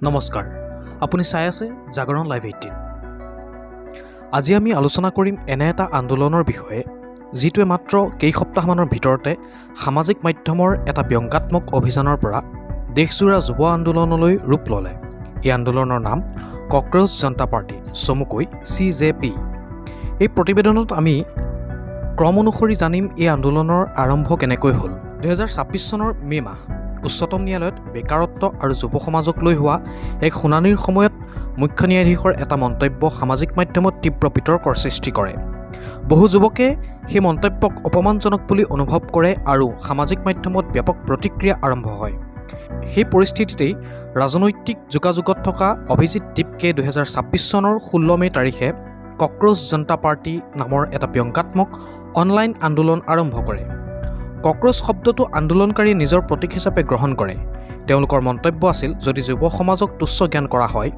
নমস্কাৰ, আপুনি চাই আছে জাগৰণ লাইভ 18। আজি আমি আলোচনা কৰিম এনে এটা আন্দোলনৰ বিষয়ে যিটোৱে মাত্ৰ কেইসপ্তাহমানৰ ভিতৰতে সামাজিক মাধ্যমৰ এটা ব্যংগাত্মক অভিযানৰ পৰা দেশজোৰা যুৱ আন্দোলনলৈ ৰূপ ল'লে। এই আন্দোলনৰ নাম ককৰোচ জনতা পাৰ্টি, চমুকৈ CJP। এই প্ৰতিবেদনত আমি ক্ৰম অনুসৰি জানিম এই আন্দোলনৰ আৰম্ভ কেনেকৈ হ'ল। 2026 চনৰ মে' মাহ উচ্চতম ন্যায়ালয়ত বেকাৰত্ব আৰু যুৱ সমাজক লৈ হোৱা এক শুনানিৰ সময়ত মুখ্য ন্যায়াধীশৰ এটা মন্তব্য সামাজিক মাধ্যমত তীব্ৰ বিতৰ্কৰ সৃষ্টি কৰে। বহু যুৱকে সেই মন্তব্যক অপমানজনক বুলি অনুভৱ কৰে আৰু সামাজিক মাধ্যমত ব্যাপক প্ৰতিক্ৰিয়া আৰম্ভ হয়। সেই পৰিস্থিতিতেই ৰাজনৈতিক যোগাযোগত থকা অভিজিৎ দীপকে 2026 চনৰ 16 মে' তাৰিখে ককৰোচ জনতা পাৰ্টি নামৰ এটা ব্যংগাত্মক অনলাইন আন্দোলন আৰম্ভ কৰে। ককৰোচ শব্দটো আন্দোলনকাৰীয়ে নিজৰ প্ৰতীক হিচাপে গ্ৰহণ কৰে। তেওঁলোকৰ মন্তব্য আছিল, যদি যুৱ সমাজক তুচ্ছ জ্ঞান কৰা হয়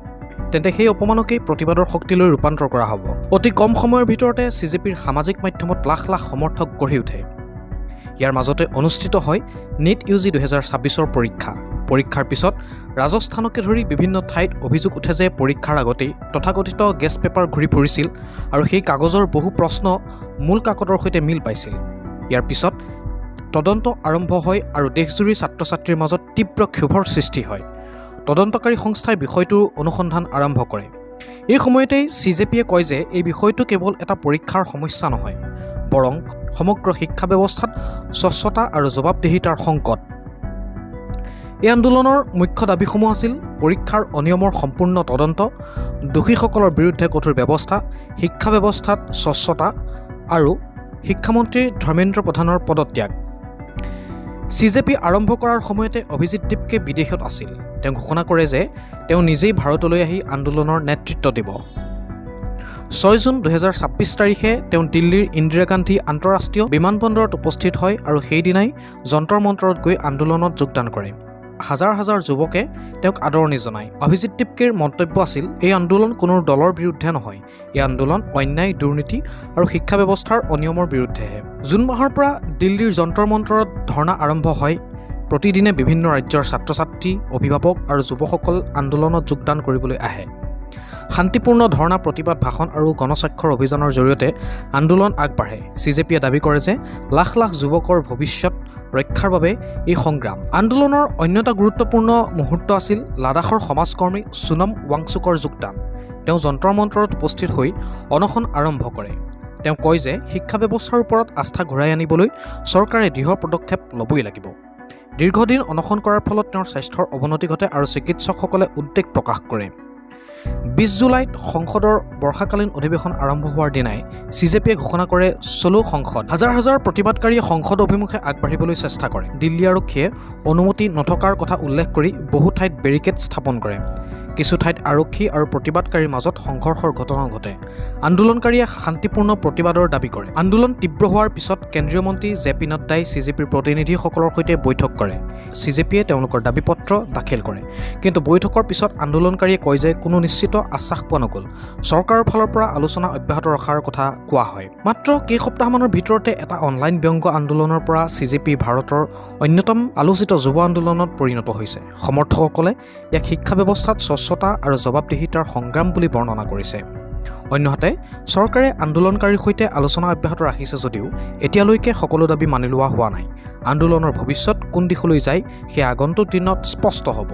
তেন্তে সেই অপমানকেই প্ৰতিবাদৰ শক্তিলৈ ৰূপান্তৰ কৰা হ'ব। অতি কম সময়ৰ ভিতৰতে CJPৰ সামাজিক মাধ্যমত লাখ লাখ সমৰ্থক গঢ়ি উঠে। ইয়াৰ মাজতে অনুষ্ঠিত হয় NEET UG 2026ৰ পৰীক্ষাৰ পিছত ৰাজস্থানকে ধৰি বিভিন্ন ঠাইত অভিযোগ উঠে যে পৰীক্ষাৰ আগতেই তথাকথিত গেছ পেপাৰ ঘূৰি ফুৰিছিল আৰু সেই কাগজৰ বহু প্ৰশ্ন মূল কাকতৰ সৈতে মিল পাইছিল। ইয়াৰ পিছত তদন্ত আৰম্ভ হয় আৰু দেশজুৰি ছাত্ৰ ছাত্ৰীৰ মাজত তীব্ৰ ক্ষোভৰ সৃষ্টি হয়। তদন্তকাৰী সংস্থাই বিষয়টোৰ অনুসন্ধান আৰম্ভ কৰে। এই সময়তেই CJPয়ে কয় যে এই বিষয়টো কেৱল এটা পৰীক্ষাৰ সমস্যা নহয়, বৰং সমগ্ৰ শিক্ষা ব্যৱস্থাত স্বচ্ছতা আৰু জবাবদিহিতাৰ সংকট। এই আন্দোলনৰ মুখ্য দাবীসমূহ আছিল পৰীক্ষাৰ অনিয়মৰ সম্পূৰ্ণ তদন্ত, দোষীসকলৰ বিৰুদ্ধে কঠোৰ ব্যৱস্থা, শিক্ষা ব্যৱস্থাত স্বচ্ছতা আৰু শিক্ষামন্ত্ৰী ধৰ্মেন্দ্ৰ প্ৰধানৰ পদত্যাগ। CJP আৰম্ভ কৰাৰ সময়তে অভিজিৎ দীপকে বিদেশত আছিল। তেওঁ ঘোষণা কৰে যে তেওঁ নিজেই ভাৰতলৈ আহি আন্দোলনৰ নেতৃত্ব দিব। 6 জুন 2026 তাৰিখে তেওঁ দিল্লীৰ ইন্দিৰা গান্ধী আন্তঃৰাষ্ট্ৰীয় বিমানবন্দৰত উপস্থিত হয় আৰু সেইদিনাই যন্তৰ মন্তৰত গৈ আন্দোলনত যোগদান কৰে। হাজাৰ হাজাৰ যুৱকে তেওঁক আদৰণি জনায়। অভিজিৎ দীপকেৰ মন্তব্য আছিল, এই আন্দোলন কোনো দলৰ বিৰুদ্ধে নহয়, এই আন্দোলন অন্যায়, দুৰ্নীতি আৰু শিক্ষা ব্যৱস্থাৰ অনিয়মৰ বিৰুদ্ধেহে। জুন মাহৰ পৰা দিল্লীৰ যন্তৰ মন্তৰত ধৰ্ণা আৰম্ভ হয়। প্ৰতিদিনে বিভিন্ন ৰাজ্যৰ ছাত্ৰ ছাত্ৰী, অভিভাৱক আৰু যুৱকসকল আন্দোলনত যোগদান কৰিবলৈ আহে। শান্তিপূৰ্ণ ধৰ্ণা, প্ৰতিবাদ, ভাষণ আৰু গণস্বাক্ষৰ অভিযানৰ জৰিয়তে আন্দোলন আগবাঢ়ে। CJPয়ে দাবী কৰে যে লাখ লাখ যুৱকৰ ভৱিষ্যত ৰক্ষাৰ বাবে এই সংগ্ৰাম। আন্দোলনৰ অন্য এটা গুৰুত্বপূৰ্ণ মুহূৰ্ত আছিল লাডাখৰ সমাজকৰ্মী সোনম ৱাংচুকৰ যোগদান। তেওঁ যন্তৰ মন্তৰত উপস্থিত হৈ অনশন আৰম্ভ কৰে। তেওঁ কয় যে শিক্ষা ব্যৱস্থাৰ ওপৰত আস্থা ঘূৰাই আনিবলৈ চৰকাৰে দৃঢ় পদক্ষেপ ল'বই লাগিব। দীৰ্ঘদিন অনশন কৰাৰ ফলত তেওঁৰ স্বাস্থ্যৰ অৱনতি ঘটে আৰু চিকিৎসকসকলে উদ্বেগ প্ৰকাশ কৰে। 20 জুলাইত সংসদৰ বৰ্ষাকালীন অধিৱেশন আৰম্ভ হোৱাৰ দিনাই CJPয়ে ঘোষণা কৰে চলো সংসদ। হাজাৰ হাজাৰ প্ৰতিবাদকাৰীয়ে সংসদ অভিমুখে আগবাঢ়িবলৈ চেষ্টা কৰে। দিল্লী আৰক্ষীয়ে অনুমতি নথকাৰ কথা উল্লেখ কৰি বহু ঠাইত বেৰিকেড স্থাপন কৰে। কিছু ঠাইত আৰক্ষী আৰু প্ৰতিবাদকাৰীৰ মাজত সংঘৰ্ষৰ ঘটনাও ঘটে। আন্দোলনকাৰীয়ে শান্তিপূৰ্ণ প্ৰতিবাদৰ দাবী কৰে। আন্দোলন তীব্ৰ হোৱাৰ পিছত কেন্দ্ৰীয় মন্ত্ৰী JP নাড্ডাই CJPৰ প্ৰতিনিধিসকলৰ সৈতে বৈঠক কৰে। CJPয়ে তেওঁলোকৰ দাবী পত্ৰ দাখিল কৰে। কিন্তু বৈঠকৰ পিছত আন্দোলনকাৰীয়ে কয় যে কোনো নিশ্চিত আশ্বাস পোৱা নগ'ল। চৰকাৰৰ ফালৰ পৰা আলোচনা অব্যাহত ৰখাৰ কথা কোৱা হয়। মাত্ৰ কেইসপ্তাহমানৰ ভিতৰতে এটা অনলাইন ব্যংগ আন্দোলনৰ পৰা CJP ভাৰতৰ অন্যতম আলোচিত যুৱ আন্দোলনত পৰিণত হৈছে। সমৰ্থকসকলে ইয়াক শিক্ষা ব্যৱস্থাত স্বচ্ছতা আৰু জবাবদিহিতাৰ সংগ্ৰাম বুলি বৰ্ণনা কৰিছে। অন্যহাতে চৰকাৰে আন্দোলনকাৰীৰ সৈতে আলোচনা অব্যাহত ৰাখিছে যদিও এতিয়ালৈকে সকলো দাবী মানি লোৱা হোৱা নাই। আন্দোলনৰ ভৱিষ্যত কোন দিশলৈ যায় সেয়া আগন্তুক দিনত স্পষ্ট হ'ব।